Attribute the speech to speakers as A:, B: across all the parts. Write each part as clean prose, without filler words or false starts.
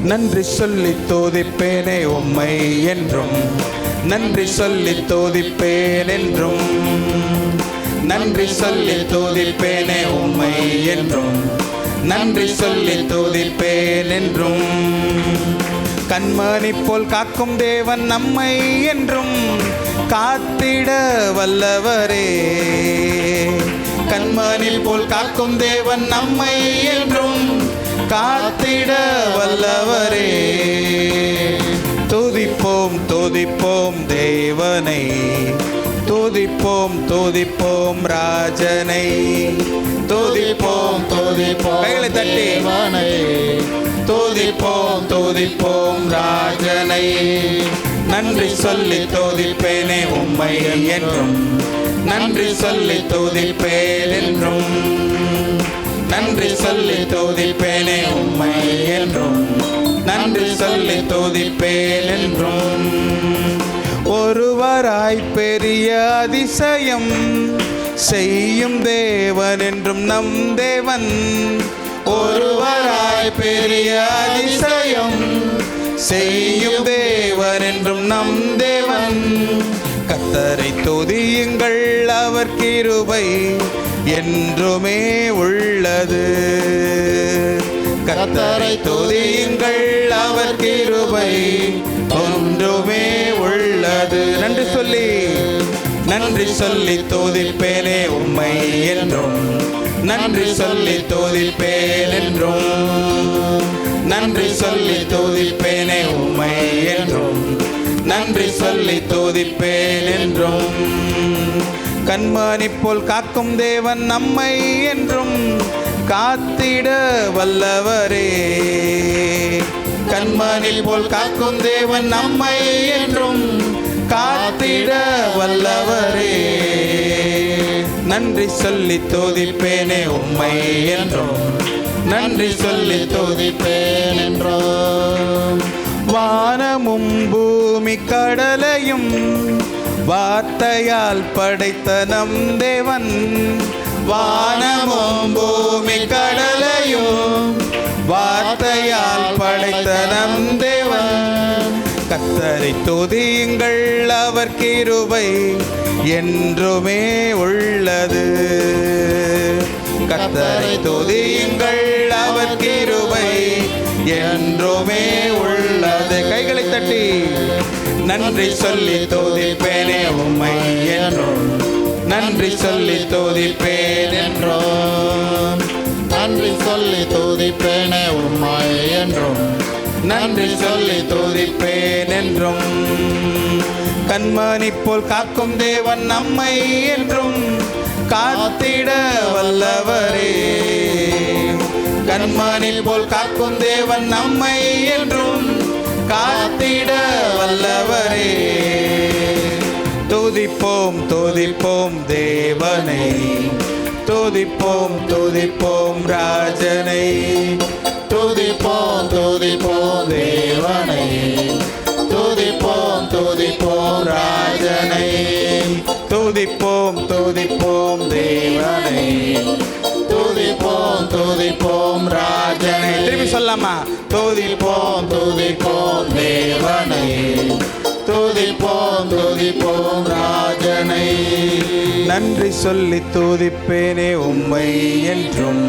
A: நன்றி சொல்லி துதிப்பேனே உம்மை என்றும், நன்றி சொல்லி துதிப்பேன் என்றும், நன்றி சொல்லி துதிப்பேனே உம்மை என்றும், நன்றி சொல்லி துதிப்பேன் என்றும். கண்மணி போல் காக்கும் தேவன் நம்மை என்றும் காத்திட வல்லவரே. கண்மணி போல் காக்கும் தேவன் நம்மை என்றும் காத்திட வல்லவரே. துதிப்போம் துதிப்போம் தேவனை, துதிப்போம் துதிப்போம் ராஜனை, துதிப்போம் துதிப்போம் கைகளை தட்டி துதிப்போம் துதிப்போம் ராஜனை. நன்றி சொல்லி துதிப்பேனே உம்மை என்றும், நன்றி சொல்லி துதிப்பேன் என்றும், நன்றி சொல்லி துதிப்பேனே உம்மை என்றும், நன்றி சொல்லி துதிப்பேன் என்றும். ஒருவராய் பெரிய அதிசயம் செய்யும் தேவன் என்றும் நம் தேவன். ஒருவராய் பெரிய அதிசயம் செய்யும் தேவன் என்றும் நம் தேவன். கர்த்தரை துதியுங்கள், அவர் கிருபை என்றுமே உள்ளது. கர்த்தரை துதியுங்கள், அவர் கிருபை ஒன்றுமே உள்ளது. நன்றி சொல்லி, நன்றி சொல்லி துதிப்பேனே உம்மை என்றும், நன்றி சொல்லி துதிப்பேன் என்றும், நன்றி சொல்லி துதிப்பேனே உம்மை என்றும், நன்றி சொல்லி துதிப்பேன் என்றும். கண்மணி போல் காக்கும் தேவன் நம்மை என்றும் காத்திட வல்லவரே. கண்மணி போல் காக்கும் தேவன் நம்மை என்றும் காத்திட வல்லவரே. நன்றி சொல்லி துதிப்பேனே உம்மை என்றும், நன்றி சொல்லி துதிப்பேன் என்றும். வானமும் பூமி கடலையும் வார்த்தையால் படைத்த நம் தேவன். வானமும் பூமி கடலையும் வார்த்தையால் படைத்த நம் தேவன். கர்த்தரை துதியுங்கள், அவர் கிருபை என்றுமே உள்ளது. கர்த்தரை துதியுங்கள், அவர் கிருபை என்றுமே உள்ளது. கைகளை தட்டி நன்றி சொல்லி துதிப்பேனே உம்மை என்றும், நன்றி சொல்லி துதிப்பேன் என்றும்,
B: நன்றி சொல்லி துதிப்பேனே உம்மை என்றும்,
A: நன்றி சொல்லி துதிப்பேன் என்றும். கண்மணி போல் காக்கும் தேவன் நம்மை என்றும் காத்திட வல்லவரே. கண்மணி போல் காக்கும் தேவன் நம்மை என்றும் காத்திட வல்லவரே. துதிப்போம் துதிப்போம் தேவனை, துதிப்போம் துதிப்போம் ராஜனை,
B: துதிப்போம் துதிப்போம் தேவனை, துதிப்போம் துதிப்போம் ராஜனை,
A: துதிப்போம் துதிப்போம் தேவனை,
B: துதிப்போம் துதிப்போம் ராஜனை.
A: திரும்பி சொல்லாமா?
B: துதிப்போம் துதிப்போம் தேவனை, துதிப்போம் துதிப்போம் ராஜனை.
A: நன்றி சொல்லி துதிப்பேனே உம்மை என்றும்,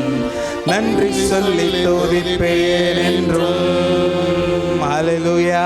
A: நன்றி சொல்லி துதிப்பேன் என்றும். ஹல்லேலூயா.